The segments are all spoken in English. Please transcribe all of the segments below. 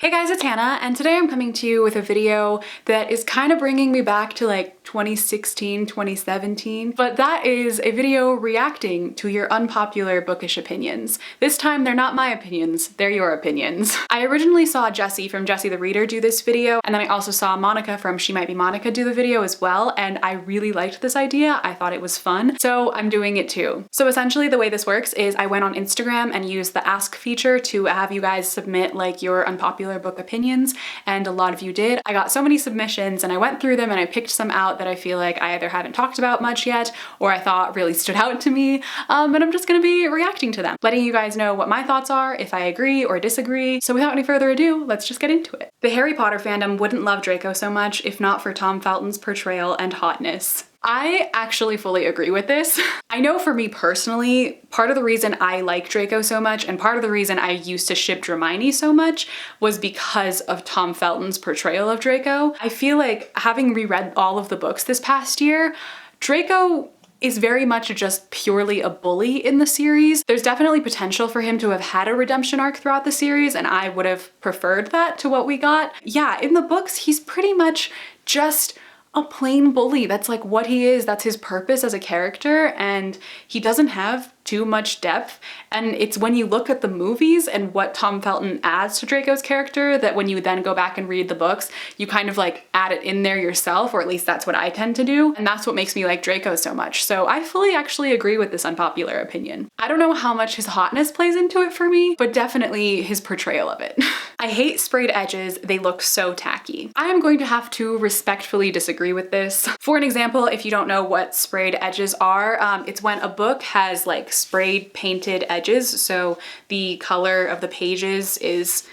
Hey guys, it's Hannah, and today I'm coming to you with a video that is kind of bringing me back to like 2016, 2017, but that is a video reacting to your unpopular bookish opinions. This time they're not my opinions, they're your opinions. I originally saw Jessie from Jessie the Reader do this video, and then I also saw Monica from She Might Be Monica do the video as well, and I really liked this idea. I thought it was fun, so I'm doing it too. So essentially the way this works is I went on Instagram and used the ask feature to have you guys submit like your unpopular book opinions, and a lot of you did. I got so many submissions and I went through them and I picked some out that I feel like I either haven't talked about much yet or I thought really stood out to me, and I'm just gonna be reacting to them, letting you guys know what my thoughts are, if I agree or disagree. So without any further ado, let's just get into it. The Harry Potter fandom wouldn't love Draco so much if not for Tom Felton's portrayal and hotness. I actually fully agree with this. I know for me personally, part of the reason I like Draco so much and part of the reason I used to ship Hermione so much was because of Tom Felton's portrayal of Draco. I feel like having reread all of the books this past year, Draco is very much just purely a bully in the series. There's definitely potential for him to have had a redemption arc throughout the series, and I would have preferred that to what we got. Yeah, in the books, he's pretty much just a plain bully. That's like what he is. That's his purpose as a character, and he doesn't have too much depth. And it's when you look at the movies and what Tom Felton adds to Draco's character that when you then go back and read the books, you kind of like add it in there yourself, or at least that's what I tend to do. And that's what makes me like Draco so much. So I fully actually agree with this unpopular opinion. I don't know how much his hotness plays into it for me, but definitely his portrayal of it. I hate sprayed edges. They look so tacky. I am going to have to respectfully disagree with this. For an example, if you don't know what sprayed edges are, it's when a book has like sprayed painted edges. So the color of the pages is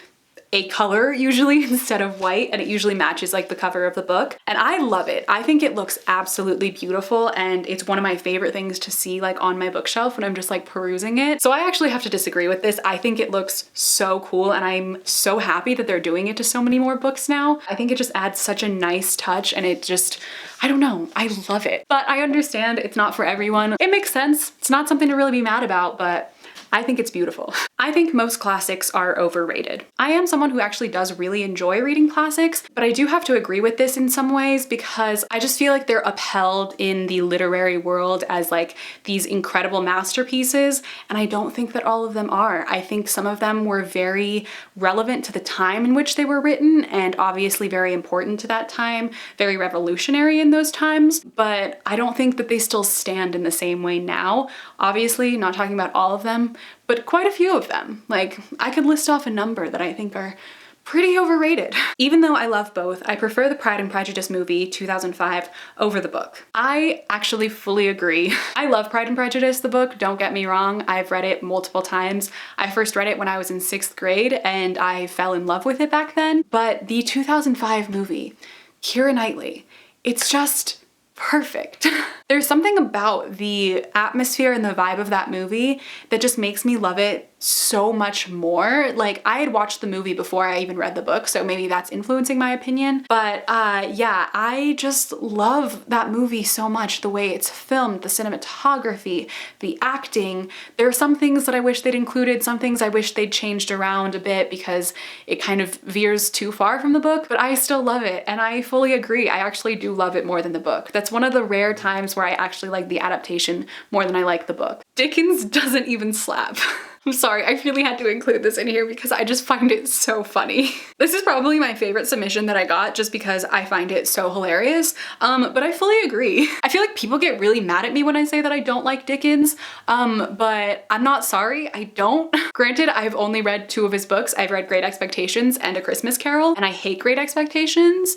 a color usually instead of white, and it usually matches like the cover of the book. And I love it. I think it looks absolutely beautiful, and it's one of my favorite things to see like on my bookshelf when I'm just like perusing it. So I actually have to disagree with this. I think it looks so cool, and I'm so happy that they're doing it to so many more books now. I think it just adds such a nice touch, and it just, I don't know, I love it. But I understand it's not for everyone. It makes sense. It's not something to really be mad about, but I think it's beautiful. I think most classics are overrated. I am someone who actually does really enjoy reading classics, but I do have to agree with this in some ways because I just feel like they're upheld in the literary world as like these incredible masterpieces, and I don't think that all of them are. I think some of them were very relevant to the time in which they were written and obviously very important to that time, very revolutionary in those times, but I don't think that they still stand in the same way now. Obviously, not talking about all of them, but quite a few of them. Like, I could list off a number that I think are pretty overrated. Even though I love both, I prefer the Pride and Prejudice movie, 2005, over the book. I actually fully agree. I love Pride and Prejudice, the book, don't get me wrong. I've read it multiple times. I first read it when I was in 6th grade and I fell in love with it back then. But the 2005 movie, Keira Knightley, it's just perfect. There's something about the atmosphere and the vibe of that movie that just makes me love it so much more. Like, I had watched the movie before I even read the book, so maybe that's influencing my opinion. But yeah, I just love that movie so much. The way it's filmed, the cinematography, the acting. There are some things that I wish they'd included, some things I wish they'd changed around a bit because it kind of veers too far from the book, but I still love it, and I fully agree. I actually do love it more than the book. That's one of the rare times where I actually like the adaptation more than I like the book. Dickens doesn't even slap. I'm sorry, I really had to include this in here because I just find it so funny. This is probably my favorite submission that I got just because I find it so hilarious, but I fully agree. I feel like people get really mad at me when I say that I don't like Dickens, but I'm not sorry, I don't. Granted, I've only read 2 of his books. I've read Great Expectations and A Christmas Carol, and I hate Great Expectations.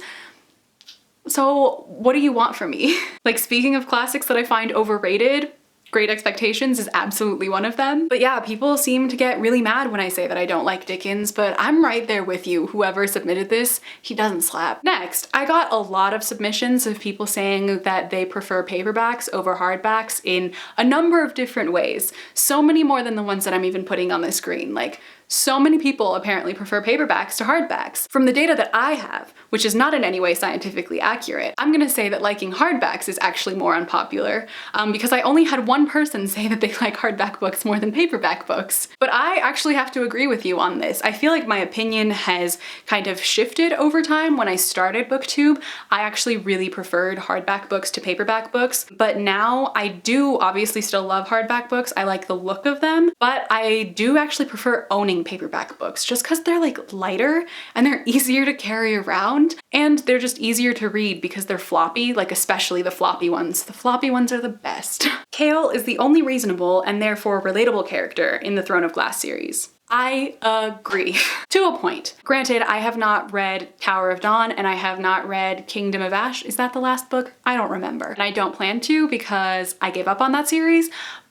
So what do you want from me? Like, speaking of classics that I find overrated, Great Expectations is absolutely one of them. But yeah, people seem to get really mad when I say that I don't like Dickens, but I'm right there with you. Whoever submitted this, he doesn't slap. Next, I got a lot of submissions of people saying that they prefer paperbacks over hardbacks in a number of different ways. So many more than the ones that I'm even putting on the screen. Like, So many people apparently prefer paperbacks to hardbacks. From the data that I have, which is not in any way scientifically accurate, I'm gonna say that liking hardbacks is actually more unpopular, because I only had one person say that they like hardback books more than paperback books. But I actually have to agree with you on this. I feel like my opinion has kind of shifted over time. When I started BookTube, I actually really preferred hardback books to paperback books, but now I do obviously still love hardback books. I like the look of them, but I do actually prefer owning paperback books just because they're like lighter and they're easier to carry around and they're just easier to read because they're floppy, like especially the floppy ones. The floppy ones are the best. Kale is the only reasonable and therefore relatable character in the Throne of Glass series. I agree. To a point. Granted, I have not read Tower of Dawn and I have not read Kingdom of Ash. Is that the last book? I don't remember. And I don't plan to because I gave up on that series.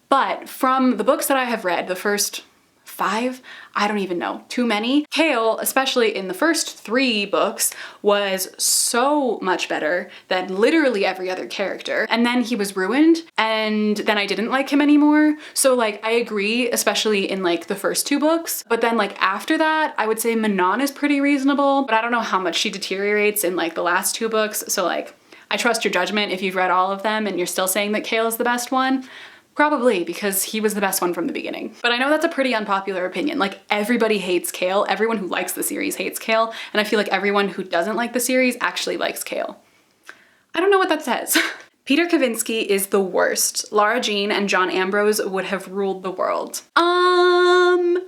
But from the books that I have read, the first 5, I don't even know, too many. Kale, especially in the first 3 books, was so much better than literally every other character. And then he was ruined, and then I didn't like him anymore. So like, I agree, especially in like the first 2 books. But then like after that, I would say Manon is pretty reasonable, but I don't know how much she deteriorates in like the last 2 books. So like, I trust your judgment if you've read all of them and you're still saying that Kale is the best one. Probably, because he was the best one from the beginning. But I know that's a pretty unpopular opinion. Like, everybody hates Kale. Everyone who likes the series hates Kale. And I feel like everyone who doesn't like the series actually likes Kale. I don't know what that says. Peter Kavinsky is the worst. Lara Jean and John Ambrose would have ruled the world.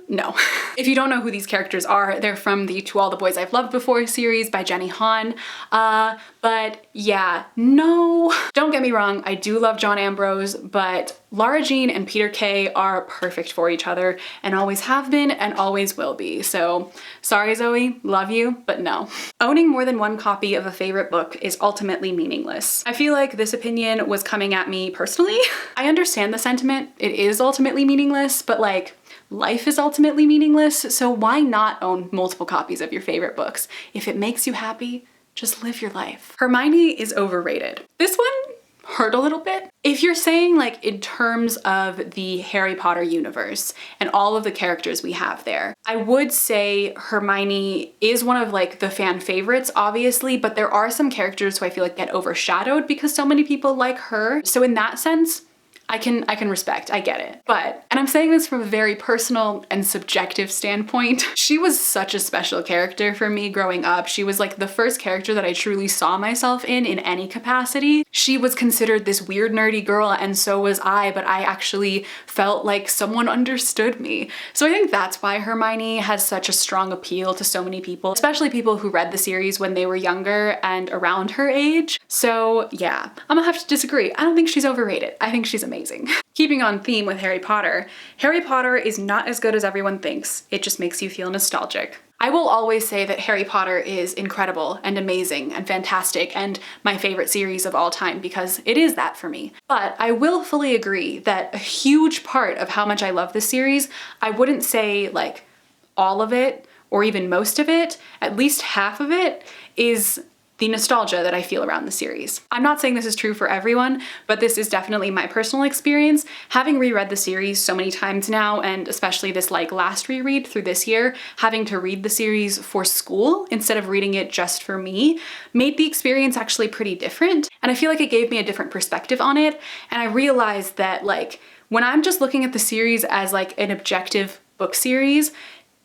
No. If you don't know who these characters are, they're from the To All the Boys I've Loved Before series by Jenny Han. But yeah, no. Don't get me wrong, I do love John Ambrose, but Lara Jean and Peter Kay are perfect for each other and always have been and always will be. So sorry, Zoe, love you, but no. Owning more than one copy of a favorite book is ultimately meaningless. I feel like this opinion was coming at me personally. I understand the sentiment. It is ultimately meaningless, but like, life is ultimately meaningless, so why not own multiple copies of your favorite books? If it makes you happy, just live your life. Hermione is overrated. This one hurt a little bit. If you're saying like in terms of the Harry Potter universe and all of the characters we have there, I would say Hermione is one of like the fan favorites, obviously, but there are some characters who I feel like get overshadowed because so many people like her. So in that sense, I can respect, I get it. But, and I'm saying this from a very personal and subjective standpoint, she was such a special character for me growing up. She was like the first character that I truly saw myself in any capacity. She was considered this weird nerdy girl and so was I, but I actually felt like someone understood me. So I think that's why Hermione has such a strong appeal to so many people, especially people who read the series when they were younger and around her age. So yeah, I'm gonna have to disagree. I don't think she's overrated. I think she's amazing. Keeping on theme with Harry Potter is not as good as everyone thinks. It just makes you feel nostalgic. I will always say that Harry Potter is incredible and amazing and fantastic and my favorite series of all time because it is that for me. But I will fully agree that a huge part of how much I love this series, I wouldn't say like all of it or even most of it, at least half of it is the nostalgia that I feel around the series. I'm not saying this is true for everyone, but this is definitely my personal experience. Having reread the series so many times now, and especially this like last reread through this year, having to read the series for school instead of reading it just for me, made the experience actually pretty different. And I feel like it gave me a different perspective on it. And I realized that like, when I'm just looking at the series as like an objective book series,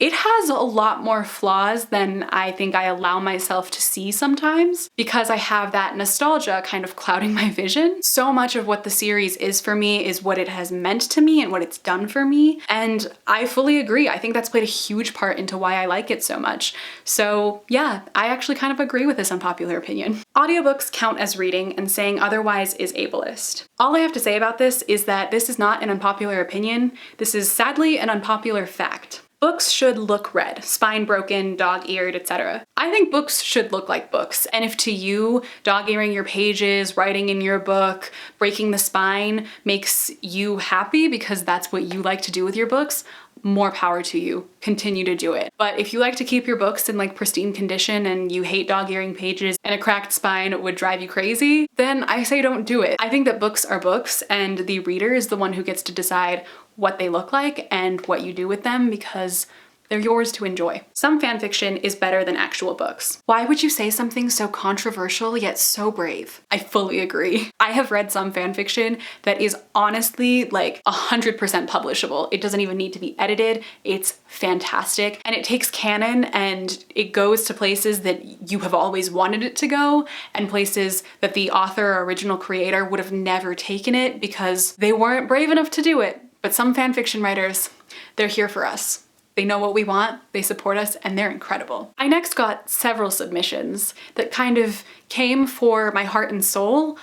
it has a lot more flaws than I think I allow myself to see sometimes because I have that nostalgia kind of clouding my vision. So much of what the series is for me is what it has meant to me and what it's done for me. And I fully agree. I think that's played a huge part into why I like it so much. So yeah, I actually kind of agree with this unpopular opinion. Audiobooks count as reading and saying otherwise is ableist. All I have to say about this is that this is not an unpopular opinion. This is sadly an unpopular fact. Books should look read, spine broken, dog-eared, etc. I think books should look like books, and if to you, dog-earing your pages, writing in your book, breaking the spine makes you happy because that's what you like to do with your books, more power to you. Continue to do it. But if you like to keep your books in like pristine condition and you hate dog-earing pages and a cracked spine would drive you crazy, then I say don't do it. I think that books are books and the reader is the one who gets to decide what they look like and what you do with them because They're yours to enjoy. Some fanfiction is better than actual books. Why would you say something so controversial yet so brave? I fully agree. I have read some fanfiction that is honestly like 100% publishable. It doesn't even need to be edited. It's fantastic. And it takes canon and it goes to places that you have always wanted it to go and places that the author or original creator would have never taken it because they weren't brave enough to do it. But some fanfiction writers, they're here for us. They know what we want, they support us, and they're incredible. I next got several submissions that kind of came for my heart and soul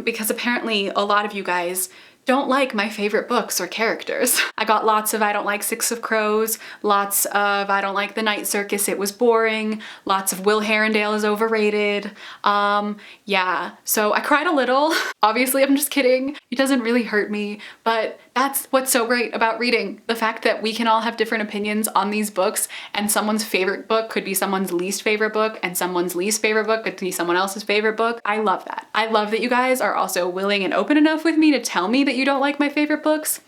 because apparently a lot of you guys don't like my favorite books or characters. I got lots of I don't like Six of Crows, lots of I don't like The Night Circus, it was boring, lots of Will Herondale is overrated. Yeah, so I cried a little. Obviously, I'm just kidding. It doesn't really hurt me, but that's what's so great about reading. The fact that we can all have different opinions on these books and someone's favorite book could be someone's least favorite book and someone's least favorite book could be someone else's favorite book. I love that. I love that you guys are also willing and open enough with me to tell me that you don't like my favorite books.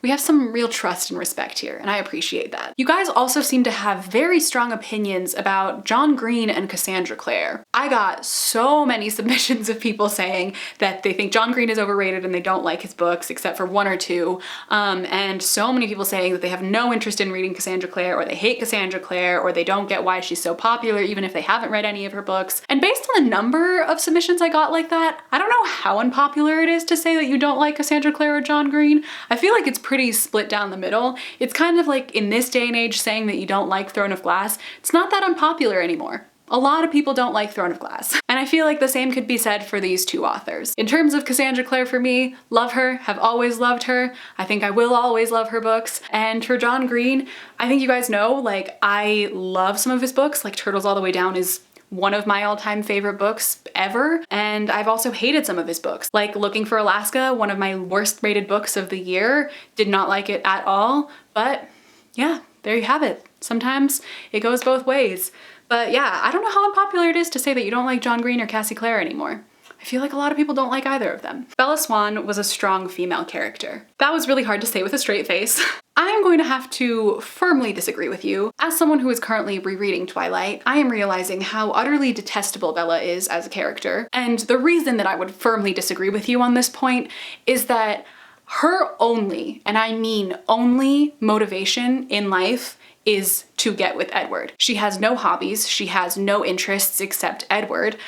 We have some real trust and respect here, and I appreciate that. You guys also seem to have very strong opinions about John Green and Cassandra Clare. I got so many submissions of people saying that they think John Green is overrated and they don't like his books except for one or two, and so many people saying that they have no interest in reading Cassandra Clare, or they hate Cassandra Clare, or they don't get why she's so popular even if they haven't read any of her books. And based on the number of submissions I got like that, I don't know how unpopular it is to say that you don't like Cassandra Clare or John Green. I feel like it's pretty split down the middle. It's kind of like in this day and age saying that you don't like Throne of Glass. It's not that unpopular anymore. A lot of people don't like Throne of Glass. And I feel like the same could be said for these two authors. In terms of Cassandra Clare, for me, love her, have always loved her. I think I will always love her books. And for John Green, I think you guys know, like, I love some of his books. Like Turtles All the Way Down is one of my all-time favorite books ever, and I've also hated some of his books. Like Looking for Alaska, one of my worst rated books of the year, did not like it at all, but yeah, there you have it. Sometimes it goes both ways. But yeah, I don't know how unpopular it is to say that you don't like John Green or Cassie Clare anymore. I feel like a lot of people don't like either of them. Bella Swan was a strong female character. That was really hard to say with a straight face. I'm going to have to firmly disagree with you. As someone who is currently rereading Twilight, I am realizing how utterly detestable Bella is as a character. And the reason that I would firmly disagree with you on this point is that her only, and I mean only, motivation in life is to get with Edward. She has no hobbies, she has no interests except Edward,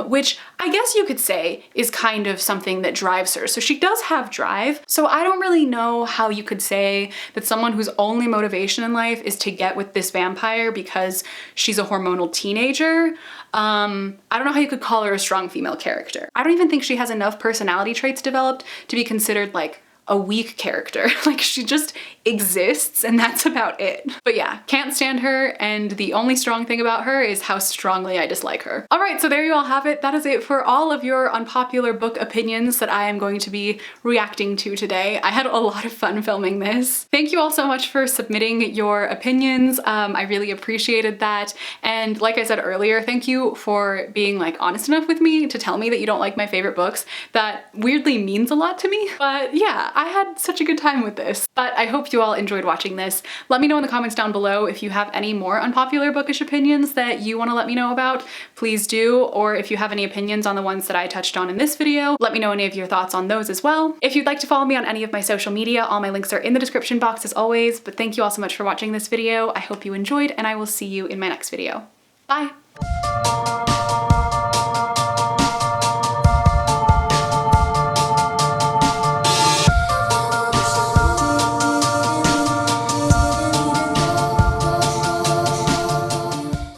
which I guess you could say is kind of something that drives her. So she does have drive. So I don't really know how you could say that someone whose only motivation in life is to get with this vampire because she's a hormonal teenager. I don't know how you could call her a strong female character. I don't even think she has enough personality traits developed to be considered like a weak character. Like she just exists and that's about it. But yeah, can't stand her, and the only strong thing about her is how strongly I dislike her. All right, so there you all have it. That is it for all of your unpopular book opinions that I am going to be reacting to today. I had a lot of fun filming this. Thank you all so much for submitting your opinions. I really appreciated that. And like I said earlier, thank you for being like honest enough with me to tell me that you don't like my favorite books. That weirdly means a lot to me. But yeah, I had such a good time with this. But I hope you all enjoyed watching this. Let me know in the comments down below if you have any more unpopular bookish opinions that you want to let me know about. Please do. Or if you have any opinions on the ones that I touched on in this video, let me know any of your thoughts on those as well. If you'd like to follow me on any of my social media, all my links are in the description box as always. But thank you all so much for watching this video. I hope you enjoyed, and I will see you in my next video. Bye!